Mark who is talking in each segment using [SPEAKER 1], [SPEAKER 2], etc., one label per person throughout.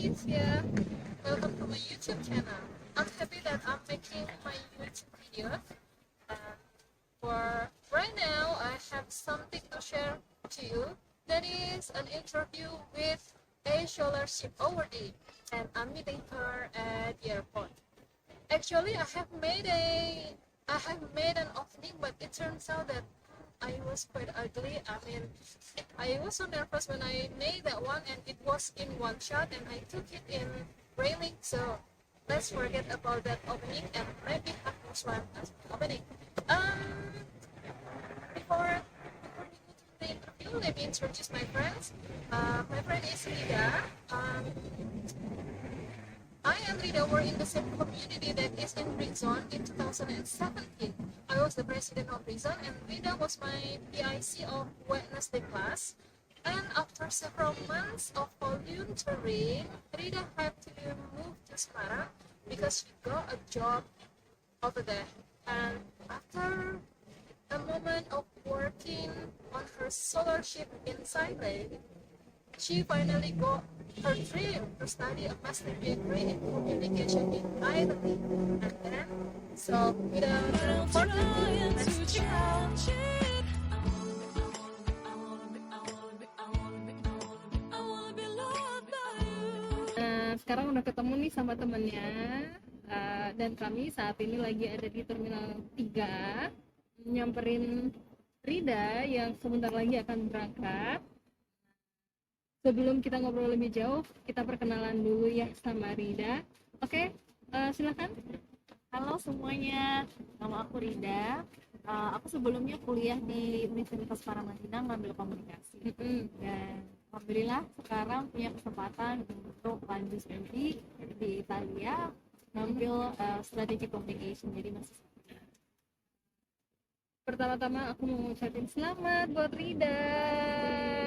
[SPEAKER 1] Alicia. Welcome to my YouTube channel. I'm happy that I'm making my YouTube video. Uh, for right now, I have something to share to you. That is an interview with a scholarship awardee, and I'm meeting her at the airport. Actually, I have made an opening, but it turns out that I was quite ugly. I mean, I was so nervous when I made that one, and it was in one shot, and I took it in railing. So let's forget about that opening, and maybe have this one as opening. Before we go to the interview, let me introduce my friends. My friend is Rida. I and Rida were in the same community that is in Rizon in 2017. I was the president of Rizon, and Rida was my PIC of Wednesday class. And after several months of volunteering, Rida had to move to Semarang because she got a job over there. And after a moment of working on her scholarship in Thailand, she finally got her dream to study a master's degree in communication in Italy. And then, so without further ado, let's check out. Nah, sekarang udah ketemu nih sama temennya, dan kami saat ini lagi ada di Terminal 3 nyamperin Rida yang sebentar lagi akan berangkat. Sebelum kita ngobrol lebih jauh, kita perkenalan dulu ya sama Rida. Oke, silakan.
[SPEAKER 2] Halo semuanya, nama aku Rida. Aku sebelumnya kuliah di Universitas Paramadina ngambil komunikasi. Dan alhamdulillah sekarang punya kesempatan untuk lanjut studi di Italia, ngambil strategic communication. Jadi masih
[SPEAKER 1] Pertama-tama aku mau ngucapin selamat buat Rida.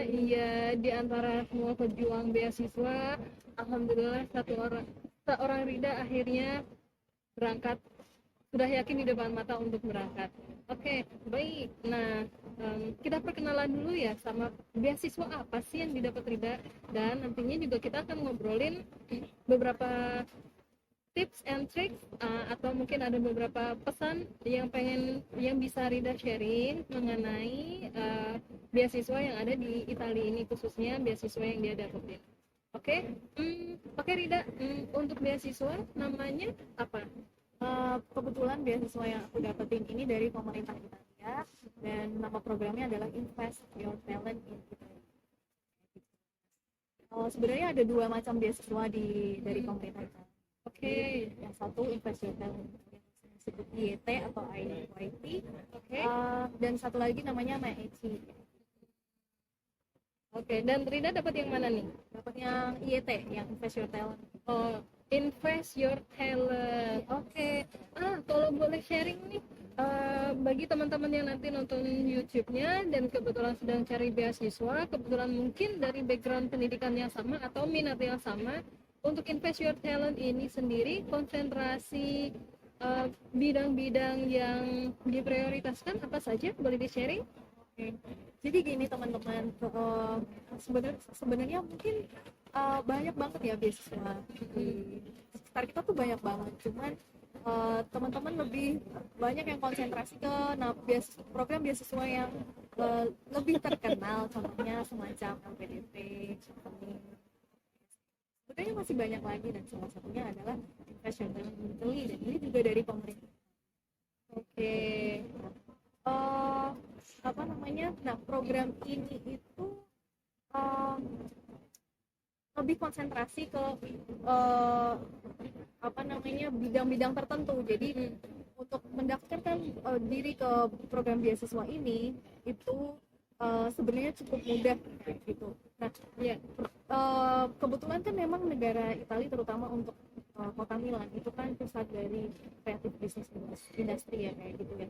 [SPEAKER 1] Iya, di antara semua pejuang beasiswa, alhamdulillah seorang Rida akhirnya berangkat, sudah yakin di depan mata untuk berangkat. Oke, baik. Nah, kita perkenalan dulu ya sama beasiswa apa sih yang didapat Rida, dan nantinya juga kita akan ngobrolin beberapa tips and tricks, atau mungkin ada beberapa pesan yang bisa Rida sharing mengenai beasiswa yang ada di Italia ini, khususnya beasiswa yang dia dapetin. Oke, Rida, untuk beasiswa namanya apa?
[SPEAKER 2] kebetulan beasiswa yang aku dapetin ini dari pemerintah Italia, dan nama programnya adalah Invest Your Talent in Italy. Sebenarnya ada dua macam beasiswa dari pemerintah Italia. Yang satu Invest Your Talent yang disebut IET atau IYT, dan satu lagi namanya MAECI.
[SPEAKER 1] Dan Rida dapat yang mana nih?
[SPEAKER 2] Dapat yang IET, yang Invest Your Talent.
[SPEAKER 1] Invest Your Talent. Kalau boleh sharing nih, bagi teman-teman yang nanti nonton YouTube-nya dan kebetulan sedang cari beasiswa, kebetulan mungkin dari background pendidikan yang sama atau minat yang sama, untuk Invest Your Talent ini sendiri konsentrasi bidang-bidang yang diprioritaskan apa saja? Boleh di-sharing?
[SPEAKER 2] Jadi gini teman-teman, sebenarnya mungkin banyak banget ya beasiswa di sekitar kita tuh, banyak banget. Cuman teman-teman lebih banyak yang konsentrasi ke program beasiswa yang lebih terkenal, contohnya semacam LPDP, sebenarnya masih banyak lagi, dan salah satunya adalah Invest Your Talent in Italy, dan ini juga dari pemerintah. Nah, program ini itu lebih konsentrasi ke bidang-bidang tertentu. Jadi untuk mendaftarkan diri ke program beasiswa ini itu sebenarnya cukup mudah gitu. Nah, kebetulan kan memang negara Italia, terutama untuk kota Milan itu kan pusat dari kreatif bisnis industri ya, kayak gitu ya.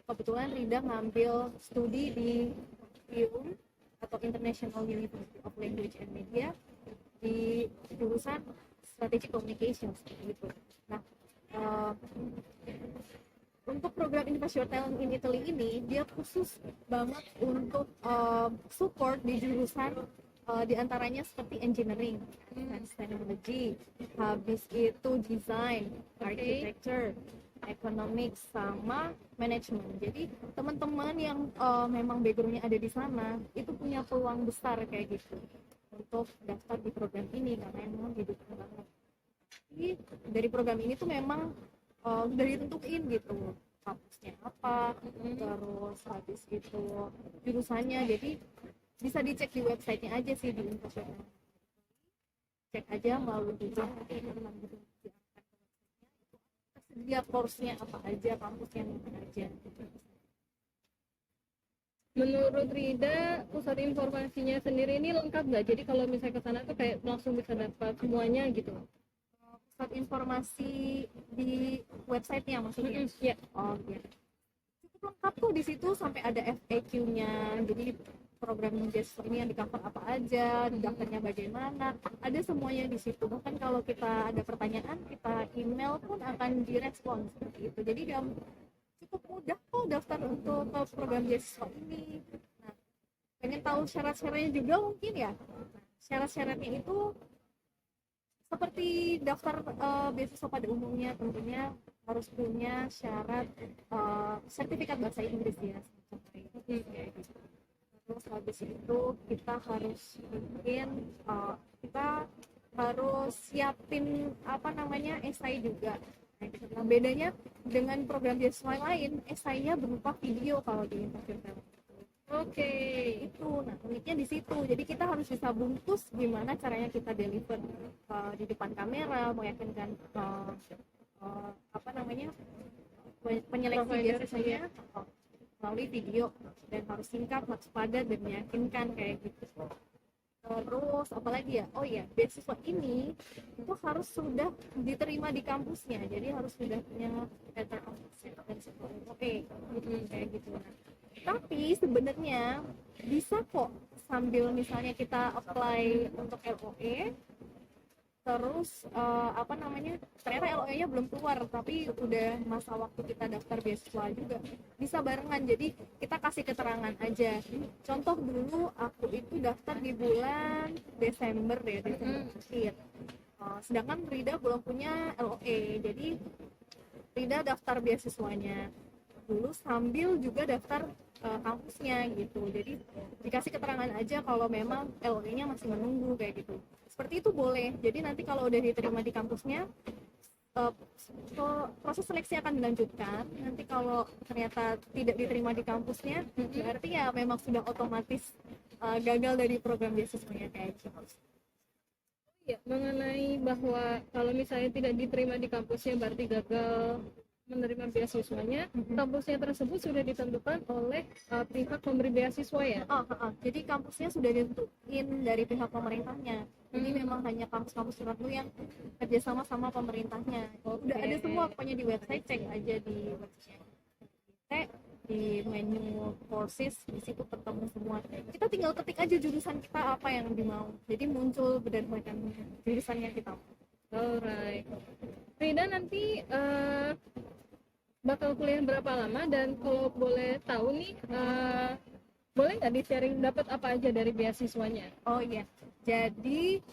[SPEAKER 2] Kebetulan Rida ngambil studi di IUM atau International University of Language and Media di jurusan Strategic Communications gitu. Nah, untuk program Invest Your Talent in Italy ini dia khusus banget untuk support di jurusan Di antaranya seperti engineering, science technology, habis itu design, architecture, economics, sama manajemen. Jadi teman-teman yang memang backgroundnya ada di sana itu punya peluang besar kayak gitu untuk daftar di program ini karena memang didukung banget. Jadi dari program ini tuh memang udah ditentuin gitu kampusnya apa, terus habis itu jurusannya. Jadi bisa dicek di websitenya aja sih, di Infosocial. Cek aja melalui Google, nanti teman-teman tersedia course-nya apa aja, kampusnya mana aja.
[SPEAKER 1] Menurut Rida, pusat informasinya sendiri ini lengkap nggak? Jadi kalau misalnya ke sana tuh kayak langsung bisa dapat semuanya gitu?
[SPEAKER 2] Pusat informasi di websitenya maksudnya?
[SPEAKER 1] Ya.
[SPEAKER 2] Oh iya. Cukup lengkap tuh di situ, sampai ada FAQ-nya. Jadi program beasiswa ini yang di cover apa aja, daftarnya bagaimana, ada semuanya di situ. Bahkan kalau kita ada pertanyaan, kita email pun akan direspon seperti itu. Jadi cukup mudah kok daftar untuk program beasiswa ini. Nah, pengen tahu syarat-syaratnya juga mungkin ya. Syarat-syaratnya itu seperti daftar beasiswa pada umumnya, tentunya harus punya syarat sertifikat bahasa Inggris ya, kayak gitu. Terus habis itu kita harus siapin esai juga. Nah, bedanya dengan program beasiswa lain, esainya berupa video kalau di Infosocial.
[SPEAKER 1] Oke,
[SPEAKER 2] itu nah uniknya di situ. Jadi kita harus bisa bungkus gimana caranya kita deliver di depan kamera, meyakinkan penyeleksi beasiswanya melalui video, dan harus singkat, harus padat, dan meyakinkan kayak gitu. Terus apalagi ya, oh iya, beasiswa ini itu harus sudah diterima di kampusnya, jadi harus sudah punya letter of acceptance. Oke, kayak gitu. Tapi sebenarnya bisa kok sambil misalnya kita apply untuk LOE, terus ternyata LOE-nya belum keluar tapi udah masa waktu kita daftar beasiswa juga, bisa barengan. Jadi kita kasih keterangan aja. Contoh dulu aku itu daftar di bulan Desember akhir, sedangkan Rida belum punya LOE, jadi Rida daftar beasiswanya dulu sambil juga daftar kampusnya gitu. Jadi dikasih keterangan aja kalau memang LOE-nya masih menunggu kayak gitu. Seperti itu boleh. Jadi nanti kalau udah diterima di kampusnya, proses seleksi akan dilanjutkan. Nanti kalau ternyata tidak diterima di kampusnya, berarti ya memang sudah otomatis gagal dari program beasiswanya kayak gitu.
[SPEAKER 1] Ya, mengenai bahwa kalau misalnya tidak diterima di kampusnya berarti gagal menerima beasiswanya, kampusnya tersebut sudah ditentukan oleh pihak pemberi beasiswa ya?
[SPEAKER 2] Jadi kampusnya sudah ditentuin dari pihak pemerintahnya. Jadi memang hanya kampus-kampus tertentu yang kerjasama sama pemerintahnya. Udah ada semua pokoknya di website, cek aja di website, di menu courses, di situ ketemu semua. Kita tinggal ketik aja jurusan kita apa yang dimau. Jadi muncul berdasarkan jurusannya kita.
[SPEAKER 1] Alright. Rida nanti bakal kuliah berapa lama, dan kalau boleh tahu nih boleh nggak di-sharing dapat apa aja dari beasiswanya?
[SPEAKER 2] Oh iya, jadi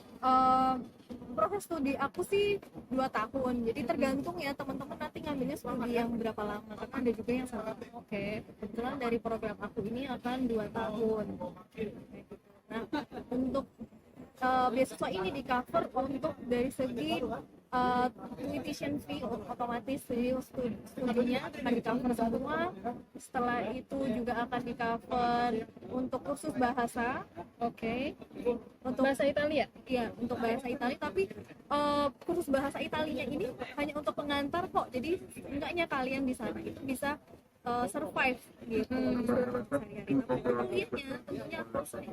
[SPEAKER 2] proses studi aku sih 2 tahun, jadi tergantung ya teman-teman nanti ngambilnya studi yang berapa lama, karena ada juga yang 1 tahun. Kebetulan dari program aku ini akan 2 tahun. Nah, untuk beasiswa ini di cover untuk dari segi tuition fee, otomatis studinya akan di cover semua. Setelah itu juga akan di cover untuk kursus bahasa. Untuk
[SPEAKER 1] bahasa Italia?
[SPEAKER 2] Iya, untuk bahasa Italia, tapi kursus bahasa Italinya ini hanya untuk pengantar kok, jadi enggaknya kalian di sana itu bisa survive gitu sehari-hari. Tapi kuliahnya tentunya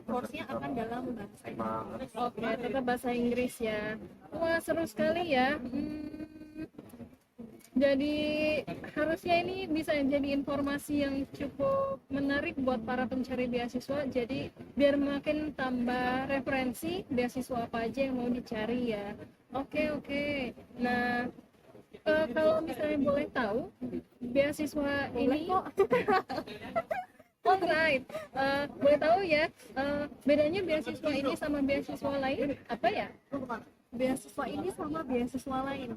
[SPEAKER 2] course-nya akan dalam bahasa Inggris.
[SPEAKER 1] Tetap bahasa Inggris ya. Wah, seru sekali ya. Jadi harusnya ini bisa jadi informasi yang cukup menarik buat para pencari beasiswa. Jadi biar makin tambah referensi beasiswa apa aja yang mau dicari ya. Oke. Nah, kalau misalnya boleh tahu, beasiswa ini Alright, boleh tahu ya, bedanya beasiswa ini sama beasiswa lain apa ya?
[SPEAKER 2] Beasiswa ini sama beasiswa lain.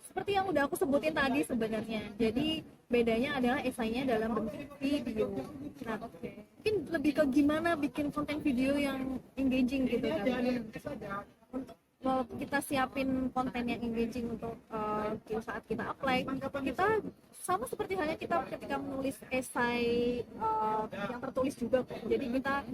[SPEAKER 2] Seperti yang udah aku sebutin tadi sebenarnya. Jadi bedanya adalah esainya dalam bentuk video. Nah, mungkin lebih ke gimana bikin konten video yang engaging gitu kan. Untuk kita siapin konten yang engaging untuk saat kita apply, kita sama seperti halnya kita ketika menulis esai yang tertulis juga kok. Jadi kita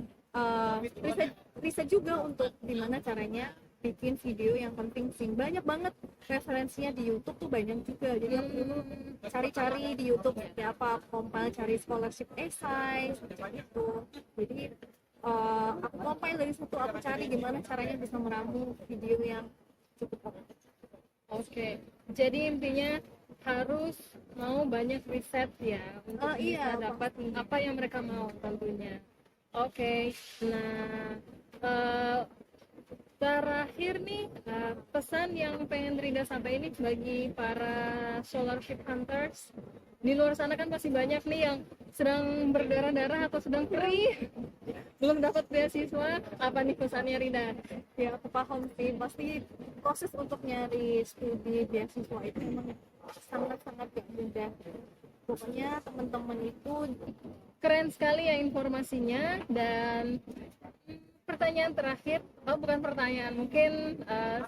[SPEAKER 2] riset juga untuk gimana caranya bikin video yang penting. Banyak banget referensinya di YouTube tuh, banyak juga. Jadi aku dulu cari-cari di YouTube seperti apa, compile cari scholarship esai seperti itu. Jadi aku compile dari situ, aku cari gimana caranya bisa meramu video yang cukup oke.
[SPEAKER 1] Oke, jadi intinya harus mau banyak riset ya untuk bisa dapat apa yang mereka mau tentunya. Oke, nah terakhir nih, pesan yang pengen Rida sampaikan ini bagi para scholarship hunters di luar sana, kan masih banyak nih yang sedang berdarah-darah atau sedang free belum dapat beasiswa. Apa nih pesannya Rida?
[SPEAKER 2] Ya, aku paham sih, pasti proses untuk nyari studi beasiswa itu memang sangat-sangat gak mudah. Pokoknya teman-teman itu
[SPEAKER 1] keren sekali ya informasinya. Dan pertanyaan terakhir, bukan pertanyaan, mungkin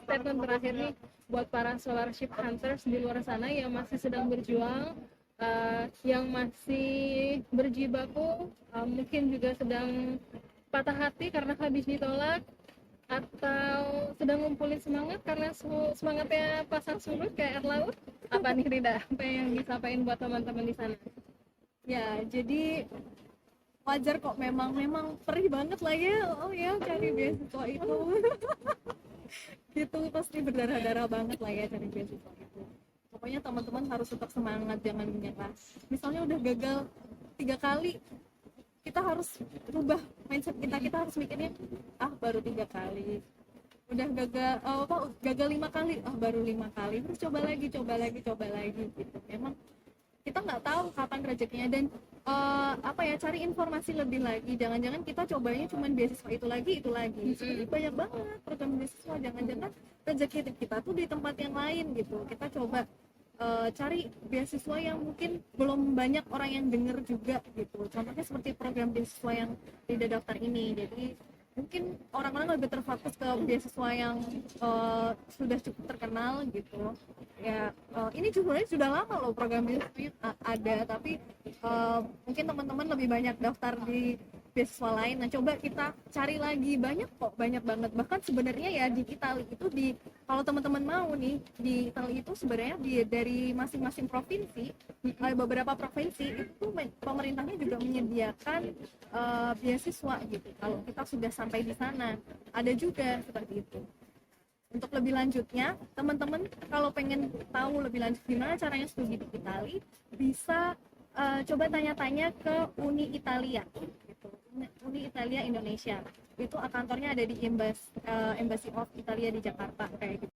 [SPEAKER 1] statement terakhir nih buat para scholarship hunters di luar sana yang masih sedang berjuang, yang masih berjibaku, mungkin juga sedang patah hati karena habis ditolak, atau sedang ngumpulin semangat karena semangatnya pasang surut kayak air laut. Apa nih Rida, apa yang disampaikan buat teman-teman di sana?
[SPEAKER 2] Ya, jadi wajar kok, memang perih banget lah ya cari beasiswa itu. Gitu, pasti berdarah-darah banget lah ya cari beasiswa itu. Pokoknya teman-teman harus tetap semangat, jangan menyerah. Misalnya udah gagal 3 kali, kita harus rubah mindset kita harus mikirnya baru 3 kali. Udah gagal 5 kali, baru 5 kali, terus coba lagi gitu. Memang kita nggak tahu kapan rezekinya, dan cari informasi lebih lagi. Jangan-jangan kita cobanya cuma beasiswa itu lagi. Jadi banyak banget program beasiswa, jangan-jangan rezeki kita tuh di tempat yang lain gitu. Kita coba cari beasiswa yang mungkin belum banyak orang yang dengar juga gitu. Contohnya seperti program beasiswa yang Rida daftar ini. Jadi mungkin orang-orang lebih terfokus ke beasiswa yang sudah cukup terkenal gitu ya. Ini sebenarnya sudah lama loh program beasiswa ada, tapi mungkin teman-teman lebih banyak daftar di beasiswa lain. Nah, coba kita cari lagi, banyak banget. Bahkan sebenarnya ya di Italia itu, kalau teman-teman mau nih, di Italia itu sebenarnya dari masing-masing provinsi, beberapa provinsi itu pemerintahnya juga menyediakan beasiswa gitu. Kalau kita sudah sampai di sana, ada juga seperti itu. Untuk lebih lanjutnya, teman-teman kalau pengen tahu lebih lanjut gimana caranya studi di Italia, bisa coba tanya-tanya ke Uni Italia gitu. Uni Italia Indonesia. Itu kantornya ada di Embassy of Italia di Jakarta kayak gitu.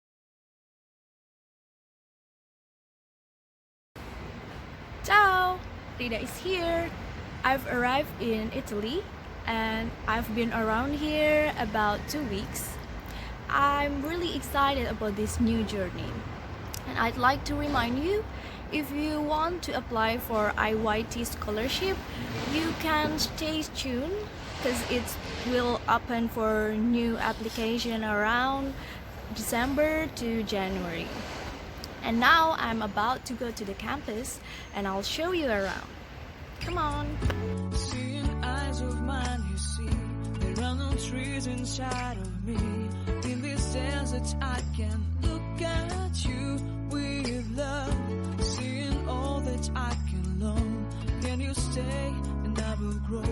[SPEAKER 3] Ciao! Rida is here. I've arrived in Italy and I've been around here about 2 weeks. I'm really excited about this new journey. And I'd like to remind you, if you want to apply for IYT scholarship, you can stay tuned because it will open for new application around December to January. And now I'm about to go to the campus and I'll show you around. Come on.
[SPEAKER 4] Seeing eyes of mine, you see, there are no trees inside of me. In this desert I can look at you with love. Seeing all that I can learn. Can you stay and I will grow?